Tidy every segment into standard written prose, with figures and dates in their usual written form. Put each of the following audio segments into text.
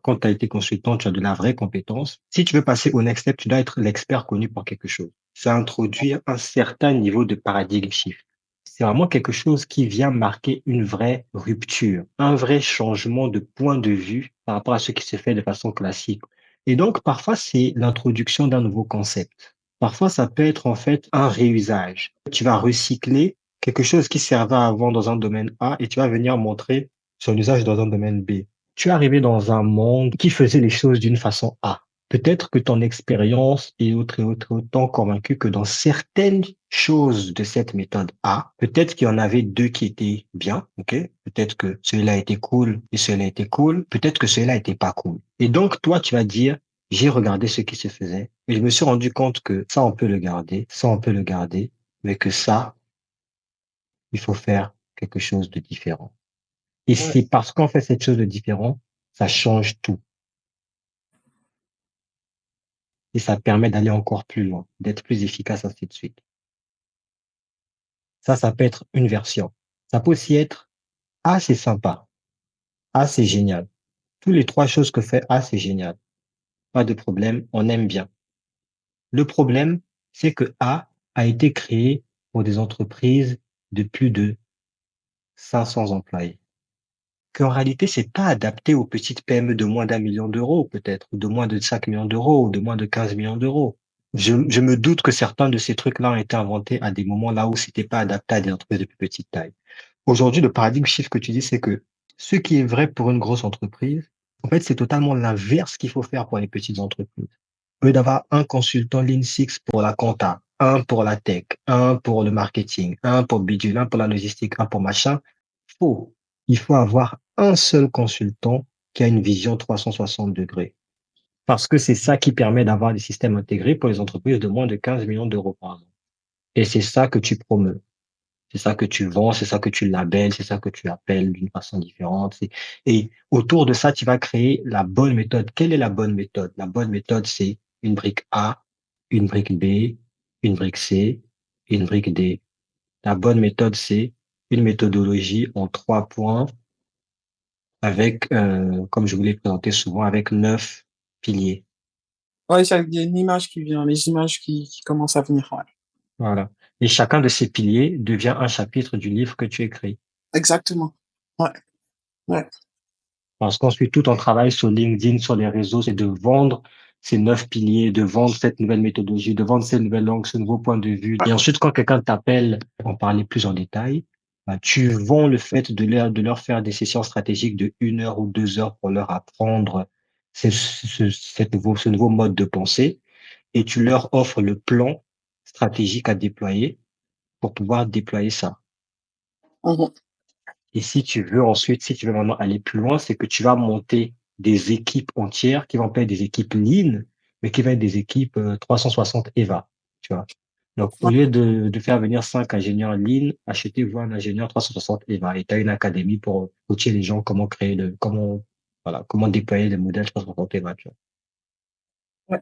quand tu as été consultant, tu as de la vraie compétence. Si tu veux passer au next step, tu dois être l'expert connu pour quelque chose. Ça introduit un certain niveau de paradigme shift. C'est vraiment quelque chose qui vient marquer une vraie rupture, un vrai changement de point de vue par rapport à ce qui se fait de façon classique. Et donc, parfois, c'est l'introduction d'un nouveau concept. Parfois, ça peut être en fait un réusage. Tu vas recycler quelque chose qui servait avant dans un domaine A et tu vas venir montrer son usage dans un domaine B. Tu es arrivé dans un monde qui faisait les choses d'une façon A. Peut-être que ton expérience et autres t'ont convaincu que dans certaines choses de cette méthode A, peut-être qu'il y en avait deux qui étaient bien, ok? Peut-être que celui-là était cool et celui-là était cool. Peut-être que celui-là était pas cool. Et donc, toi, tu vas dire, j'ai regardé ce qui se faisait et je me suis rendu compte que ça, on peut le garder, ça, on peut le garder, mais que ça, il faut faire quelque chose de différent. Et Ouais, c'est parce qu'on fait cette chose de différent, ça change tout. Et ça permet d'aller encore plus loin, d'être plus efficace, ainsi de suite. Ça peut être une version. Ça peut aussi être, ah, c'est sympa. Ah, c'est génial. Tous les trois choses que fait ah, c'est génial. Pas de problème, on aime bien. Le problème, c'est que a été créé pour des entreprises de plus de 500 employés. Qu'en réalité, c'est pas adapté aux petites PME de moins d'1 million d'euros, peut-être, ou de moins de 5 millions d'euros, ou de moins de 15 millions d'euros. Je me doute que certains de ces trucs-là ont été inventés à des moments là où c'était pas adapté à des entreprises de plus petite taille. Aujourd'hui, le paradigme shift que tu dis, c'est que ce qui est vrai pour une grosse entreprise, en fait, c'est totalement l'inverse qu'il faut faire pour les petites entreprises. Au lieu d'avoir un consultant Lean Six pour la compta, un pour la tech, un pour le marketing, un pour bidule, un pour la logistique, un pour machin, faux. Il faut avoir un seul consultant qui a une vision 360 degrés. Parce que c'est ça qui permet d'avoir des systèmes intégrés pour les entreprises de moins de 15 millions d'euros par an. Et c'est ça que tu promeux. C'est ça que tu vends, c'est ça que tu labelles, c'est ça que tu appelles d'une façon différente. Et autour de ça, tu vas créer la bonne méthode. Quelle est la bonne méthode? La bonne méthode, c'est une brique A, une brique B, une brique C, une brique D. La bonne méthode, c'est une méthodologie en 3 points avec, comme je vous l'ai présenté souvent, avec 9 piliers. ouais, il y a une image qui vient, les images qui commencent à venir. Ouais. Voilà. Et chacun de ces piliers devient un chapitre du livre que tu écris. Exactement. Ouais, ouais. Parce qu'ensuite, tout ton travail sur LinkedIn, sur les réseaux, c'est de vendre ces 9 piliers, de vendre cette nouvelle méthodologie, de vendre cette nouvelle langue, ce nouveau point de vue. Ouais. Et ensuite, quand quelqu'un t'appelle pour en parler plus en détail, bah, tu vends le fait de leur faire des sessions stratégiques de 1 heure ou 2 heures pour leur apprendre ce nouveau mode de pensée et tu leur offres le plan stratégique à déployer pour pouvoir déployer ça. Mhm. Et si tu veux ensuite, si tu veux maintenant aller plus loin, c'est que tu vas monter des équipes entières qui vont pas être des équipes lean, mais qui vont être des équipes 360 EVA, tu vois. Donc, au Ouais. lieu de faire venir 5 ingénieurs lean, achetez-vous un ingénieur 360 EVA et tu as une académie pour coacher les gens comment créer voilà, comment déployer le modèle 360 EVA, tu vois. Ouais.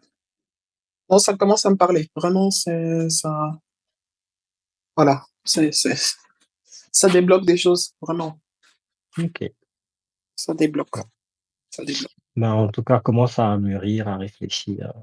Non, ça commence à me parler. Vraiment, c'est ça. Voilà. Ça débloque des choses. Vraiment. OK. Ça débloque. Bon. Ça débloque. Ben, en tout cas, commence à mûrir, à réfléchir.